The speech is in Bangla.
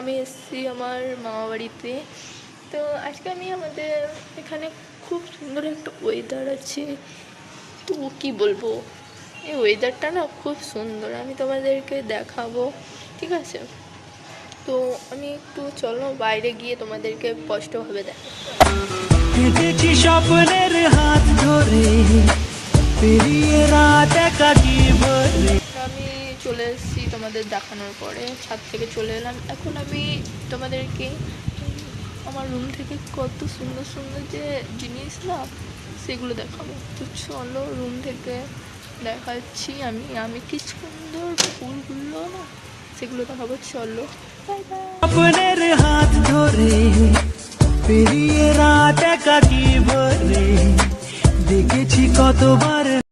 আমি এসেছি আমার মামা বাড়িতে। তো আজকে আমি আমাদের এখানে খুব সুন্দর একটা ওয়েদার আছে, তো কী বলবো, এই ওয়েদারটা না খুব সুন্দর, আমি তোমাদেরকে দেখাবো, ঠিক আছে? তো আমি একটু চলো বাইরে গিয়ে তোমাদেরকে স্পষ্টভাবে দেখাবো। স্বপ্নের হাত ধরে পেরিয়ে রাত একাকি ভরে। আমি চলে এসেছি তোমাদের দেখানোর পরে, ছাদ থেকে চলে এলাম। এখন আমি তোমাদেরকে আমার রুম থেকে কত সুন্দর সুন্দর যে জিনিস না সেগুলো দেখাবো। তো চলো রুম থেকে দেখাচ্ছি আমি কি সুন্দর ফুলগুলো না সেগুলো দেখাবো, চলো। Bye bye. স্বপ্নের হাত ধরে পেরিয়ে রাত একাকি ভরে দেখেছি কতবার।